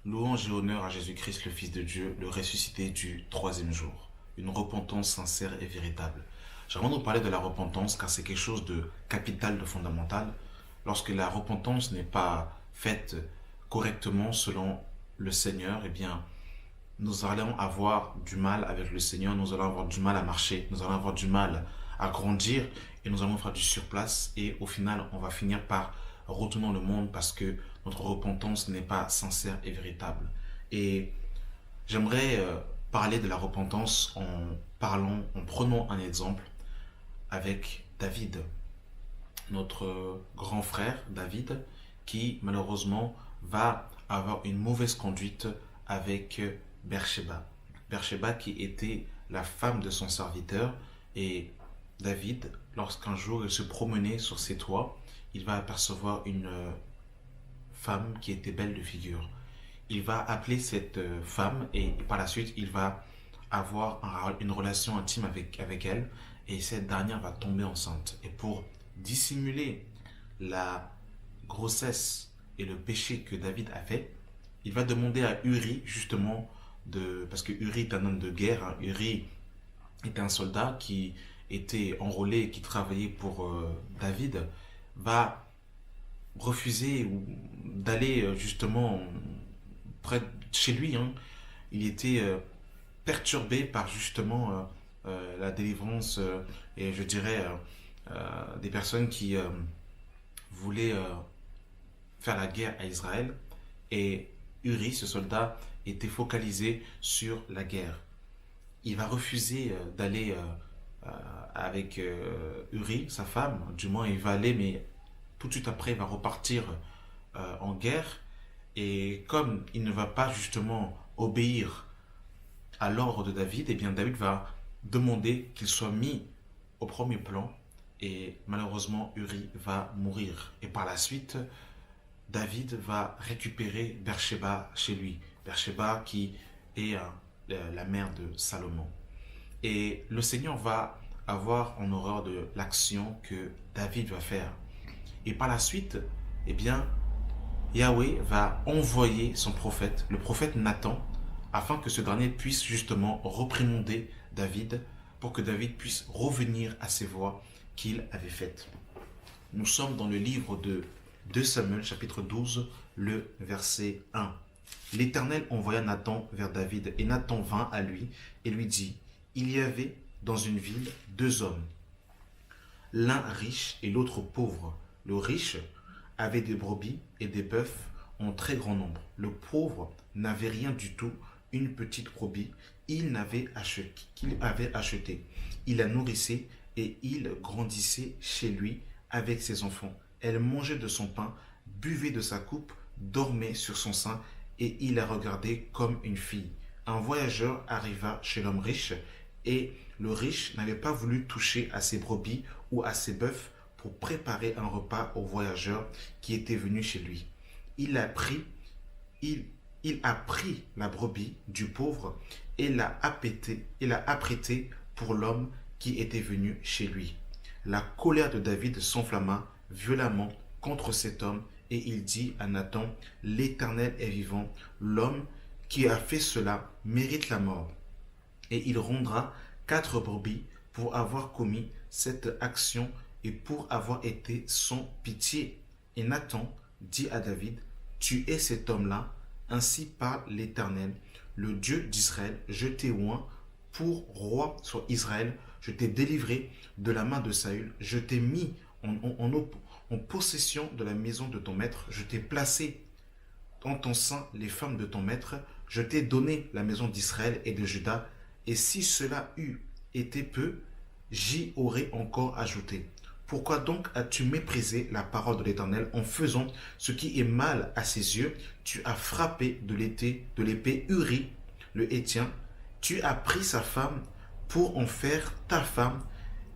Louange et honneur à Jésus-Christ, le Fils de Dieu, le ressuscité du troisième jour. Une repentance sincère et véritable. J'aimerais nous parler de la repentance car c'est quelque chose de capital, de fondamental. Lorsque la repentance n'est pas faite correctement selon le Seigneur, eh bien, nous allons avoir du mal avec le Seigneur, nous allons avoir du mal à marcher, nous allons avoir du mal à grandir et nous allons faire du surplace et au final, on va finir par retourner le monde parce que notre repentance n'est pas sincère et véritable. Et j'aimerais parler de la repentance en prenant un exemple avec David, notre grand frère David, qui malheureusement va avoir une mauvaise conduite avec Bersheba. Bersheba qui était la femme de son serviteur et David, lorsqu'un jour il se promenait sur ses toits, il va apercevoir une femme qui était belle de figure. Il va appeler cette femme et par la suite il va avoir une relation intime avec elle et cette dernière va tomber enceinte. Et pour dissimuler la grossesse et le péché que David a fait, il va demander à Uri justement parce que Uri est un homme de guerre, hein. Uri est un soldat qui était enrôlé et qui travaillait pour David, va refuser d'aller justement près de chez lui, hein. Il était perturbé par justement la délivrance et je dirais des personnes qui voulaient faire la guerre à Israël et Uri, ce soldat, était focalisé sur la guerre. Il va refuser d'aller avec Uri, sa femme, du moins il va aller, mais tout de suite après il va repartir en guerre et comme il ne va pas justement obéir à l'ordre de David, et bien David va demander qu'il soit mis au premier plan et malheureusement Uri va mourir. Et par la suite, David va récupérer Bersheba chez lui. Bersheba qui est la mère de Salomon. Et le Seigneur va avoir en horreur de l'action que David va faire. Et par la suite, eh bien, Yahweh va envoyer son prophète, le prophète Nathan, afin que ce dernier puisse justement reprimander David pour que David puisse revenir à ses voies qu'il avait faites. Nous sommes dans le livre de 2 Samuel, chapitre 12, le verset 1. L'Éternel envoya Nathan vers David, et Nathan vint à lui et lui dit, il y avait dans une ville deux hommes, l'un riche et l'autre pauvre. Le riche avait des brebis et des bœufs en très grand nombre. Le pauvre n'avait rien du tout, une petite brebis qu'il avait achetée. Il la nourrissait et il grandissait chez lui avec ses enfants. Elle mangeait de son pain, buvait de sa coupe, dormait sur son sein et il la regardait comme une fille. Un voyageur arriva chez l'homme riche et le riche n'avait pas voulu toucher à ses brebis ou à ses bœufs pour préparer un repas au voyageur qui était venu chez lui. Il a pris, il a pris la brebis du pauvre et l'a apprêtée pour l'homme qui était venu chez lui. La colère de David s'enflamma violemment contre cet homme et il dit à Nathan, l'Éternel est vivant, l'homme qui a fait cela mérite la mort. Et il rendra 4 brebis pour avoir commis cette action et pour avoir été sans pitié. Et Nathan dit à David, tu es cet homme-là, ainsi parle l'Éternel, le Dieu d'Israël, je t'ai oint pour roi sur Israël, je t'ai délivré de la main de Saül, je t'ai mis en possession de la maison de ton maître, je t'ai placé dans ton sein les femmes de ton maître, je t'ai donné la maison d'Israël et de Juda, et si cela eût été peu, j'y aurais encore ajouté. Pourquoi donc as-tu méprisé la parole de l'Éternel en faisant ce qui est mal à ses yeux? Tu as frappé de l'épée Uri, le Héthien. Tu as pris sa femme pour en faire ta femme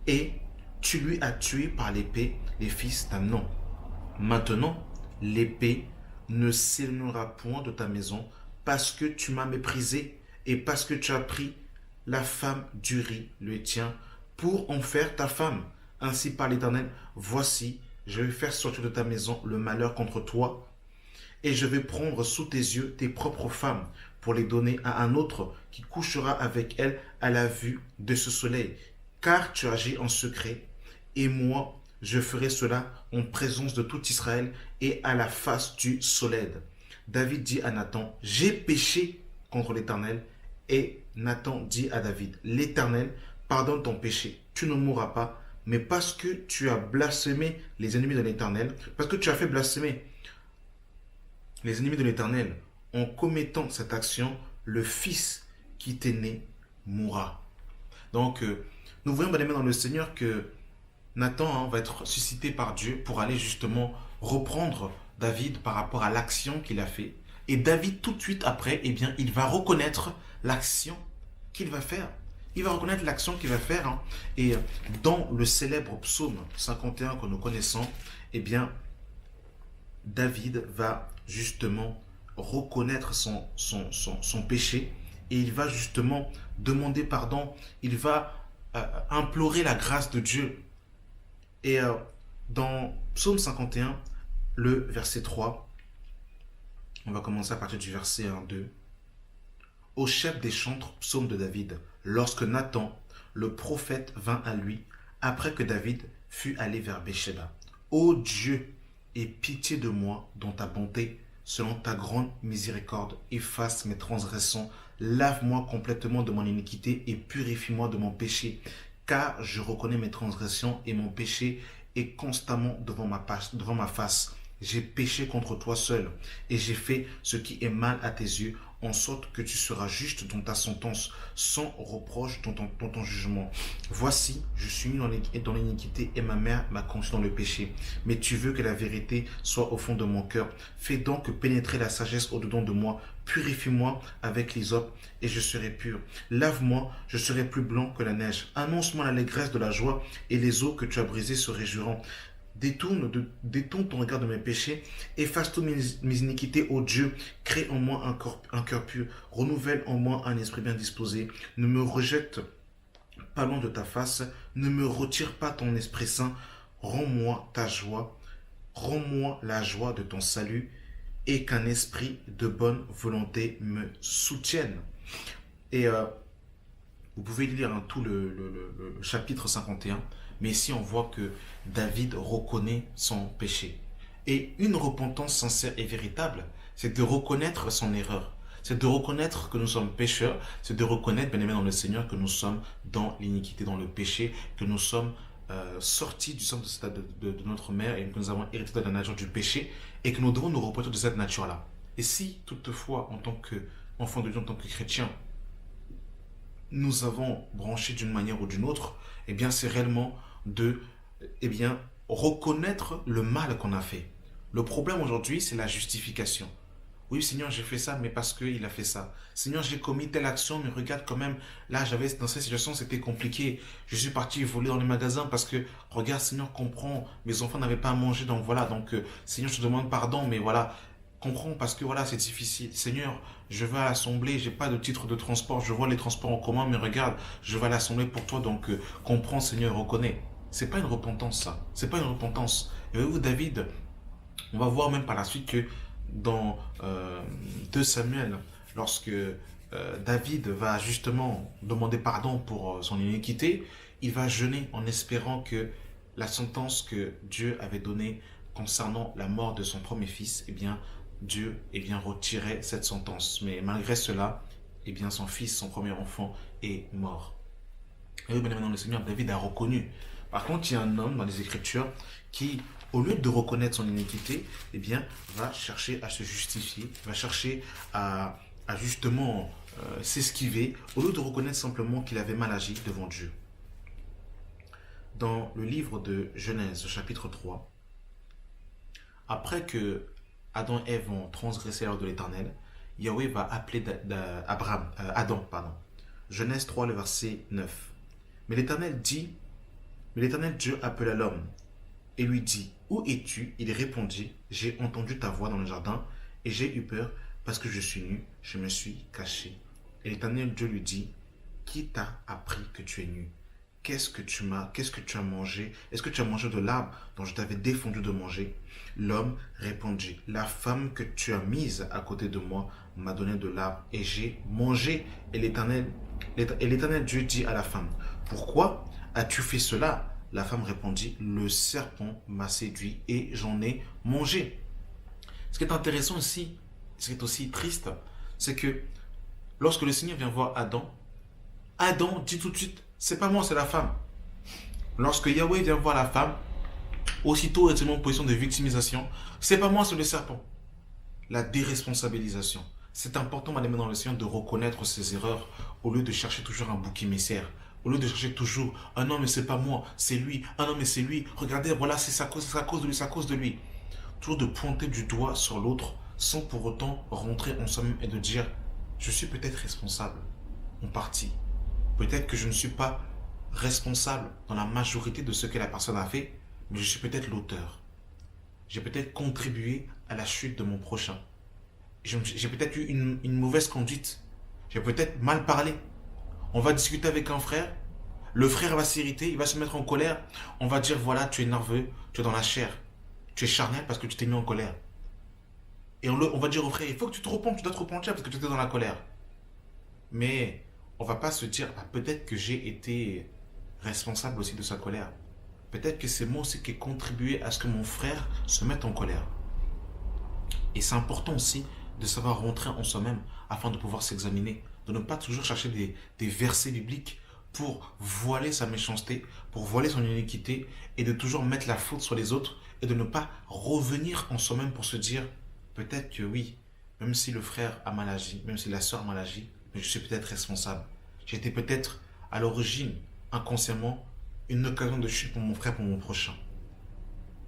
et tu lui as tué par l'épée les fils d'Amnon. Maintenant, l'épée ne s'éloignera point de ta maison parce que tu m'as méprisé et parce que tu as pris la femme d'Uri, le Héthien, pour en faire ta femme. Ainsi parle l'Éternel, voici, je vais faire sortir de ta maison le malheur contre toi et je vais prendre sous tes yeux tes propres femmes pour les donner à un autre qui couchera avec elles à la vue de ce soleil. Car tu agis en secret, et moi je ferai cela en présence de tout Israël et à la face du soleil. David dit à Nathan, j'ai péché contre l'Éternel. Et Nathan dit à David, l'Éternel pardonne ton péché, tu ne mourras pas, mais parce que tu as blasphémé les ennemis de l'Éternel, parce que tu as fait blasphémer les ennemis de l'Éternel en commettant cette action, le fils qui t'est né mourra. Donc, nous voyons, bien aimés dans le Seigneur, que Nathan va être suscité par Dieu pour aller justement reprendre David par rapport à l'action qu'il a fait. Et David, tout de suite après, eh bien, il va reconnaître l'action qu'il va faire. Il va reconnaître l'action qu'il va faire. Hein. Et dans le célèbre psaume 51 que nous connaissons, eh bien, David va justement reconnaître son péché et il va justement demander pardon. Il va implorer la grâce de Dieu. Et dans psaume 51, le verset 3, on va commencer à partir du verset 1-2. Au chef des chantres, psaume de David, lorsque Nathan, le prophète, vint à lui, après que David fut allé vers Bécheba. Ô Dieu, aie pitié de moi dans ta bonté, selon ta grande miséricorde, efface mes transgressions, lave-moi complètement de mon iniquité et purifie-moi de mon péché, car je reconnais mes transgressions et mon péché est constamment devant ma face. J'ai péché contre toi seul et j'ai fait ce qui est mal à tes yeux, en sorte que tu seras juste dans ta sentence, sans reproche dans ton jugement. Voici, je suis mis dans l'iniquité et ma mère m'a conçu dans le péché. Mais tu veux que la vérité soit au fond de mon cœur. Fais donc pénétrer la sagesse au-dedans de moi. Purifie-moi avec l'hysope et je serai pur. Lave-moi, je serai plus blanc que la neige. Annonce-moi l'allégresse de la joie et les eaux que tu as brisées se réjouiront. Détourne ton regard de mes péchés, efface toutes mes iniquités, ô Dieu, crée en moi un cœur pur, renouvelle en moi un esprit bien disposé, ne me rejette pas loin de ta face, ne me retire pas ton esprit saint, rends-moi ta joie, rends-moi la joie de ton salut, et qu'un esprit de bonne volonté me soutienne. Et vous pouvez lire tout le chapitre 51, mais ici on voit que David reconnaît son péché. Et une repentance sincère et véritable, c'est de reconnaître son erreur. C'est de reconnaître que nous sommes pécheurs, c'est de reconnaître, bien aimé dans le Seigneur, que nous sommes dans l'iniquité, dans le péché, que nous sommes sortis du centre de notre mère et que nous avons hérité de la nature du péché et que nous devons nous repentir de cette nature-là. Et si, toutefois, en tant qu'enfant de Dieu, en tant que chrétien, nous avons branché d'une manière ou d'une autre, eh bien, c'est réellement de reconnaître le mal qu'on a fait. Le problème aujourd'hui, c'est la justification. Oui, Seigneur, j'ai fait ça, mais parce qu'il a fait ça. Seigneur, j'ai commis telle action, mais regarde quand même, là, dans cette situation, c'était compliqué. Je suis parti voler dans les magasins parce que, regarde, Seigneur, comprends, mes enfants n'avaient pas à manger, donc voilà, Seigneur, je te demande pardon, mais voilà, comprends, parce que voilà, c'est difficile. Seigneur, je vais à l'assemblée, j'ai pas de titre de transport, je vois les transports en commun, mais regarde, je vais à l'assemblée pour toi, donc comprends, Seigneur, reconnais. C'est pas une repentance, ça. C'est pas une repentance. Et vous, David, on va voir même par la suite que dans 2 Samuel, lorsque David va justement demander pardon pour son iniquité, il va jeûner en espérant que la sentence que Dieu avait donnée concernant la mort de son premier fils, eh bien, Dieu retirait cette sentence. Mais malgré cela, eh bien, son fils, son premier enfant, est mort. Et oui, bien évidemment, le Seigneur, David a reconnu. Par contre, il y a un homme dans les Écritures qui, au lieu de reconnaître son iniquité, eh bien, va chercher à se justifier, va chercher à justement s'esquiver, au lieu de reconnaître simplement qu'il avait mal agi devant Dieu. Dans le livre de Genèse, chapitre 3, après que Adam et Ève ont transgressé l'ordre de l'Éternel, Yahweh va appeler Adam. Genèse 3, le verset 9. Mais l'Éternel Dieu appela l'homme et lui dit, où es-tu? Il répondit, j'ai entendu ta voix dans le jardin et j'ai eu peur parce que je suis nu, je me suis caché. Et l'Éternel Dieu lui dit, qui t'a appris que tu es nu? qu'est-ce que tu as mangé? Est-ce que tu as mangé de l'arbre dont je t'avais défendu de manger? L'homme répondit, la femme que tu as mise à côté de moi m'a donné de l'arbre et j'ai mangé. Et l'Éternel Dieu dit à la femme, pourquoi as-tu fait cela? La femme répondit, le serpent m'a séduit et j'en ai mangé. Ce qui est intéressant aussi, ce qui est aussi triste, c'est que lorsque le Seigneur vient voir Adam, Adam dit tout de suite, c'est pas moi, c'est la femme. Lorsque Yahweh vient voir la femme, aussitôt est en position de victimisation, c'est pas moi, c'est le serpent. La déresponsabilisation. C'est important, madame, dans le Seigneur, de reconnaître ses erreurs au lieu de chercher toujours un bouc émissaire. Au lieu de chercher toujours, ah non, mais c'est pas moi, c'est lui, ah non, mais c'est lui, regardez, voilà, c'est à cause de lui, c'est à cause de lui. Toujours de pointer du doigt sur l'autre sans pour autant rentrer en soi-même et de dire, je suis peut-être responsable en partie. Peut-être que je ne suis pas responsable dans la majorité de ce que la personne a fait, mais je suis peut-être l'auteur. J'ai peut-être contribué à la chute de mon prochain. J'ai peut-être eu une mauvaise conduite. J'ai peut-être mal parlé. On va discuter avec un frère. Le frère va s'irriter, il va se mettre en colère. On va dire, voilà, tu es nerveux, tu es dans la chair. Tu es charnel parce que tu t'es mis en colère. Et on va dire au frère, il faut que tu te repentes, tu dois te repentir parce que tu étais dans la colère. Mais on va pas se dire, ah, peut-être que j'ai été responsable aussi de sa colère. Peut-être que c'est moi aussi qui ai contribué à ce que mon frère se mette en colère. Et c'est important aussi de savoir rentrer en soi-même afin de pouvoir s'examiner, de ne pas toujours chercher des versets bibliques pour voiler sa méchanceté, pour voiler son iniquité et de toujours mettre la faute sur les autres et de ne pas revenir en soi-même pour se dire peut-être que oui, même si le frère a mal agi, même si la sœur a mal agi, mais je suis peut-être responsable. J'étais peut-être à l'origine, inconsciemment, une occasion de chute pour mon frère, pour mon prochain.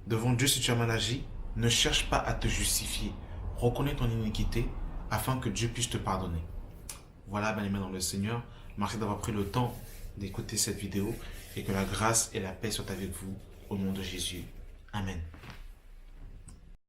Devant Dieu, si tu as mal agi, ne cherche pas à te justifier. Reconnais ton iniquité afin que Dieu puisse te pardonner. Voilà, bien-aimés dans le Seigneur. Merci d'avoir pris le temps d'écouter cette vidéo et que la grâce et la paix soient avec vous au nom de Jésus. Amen.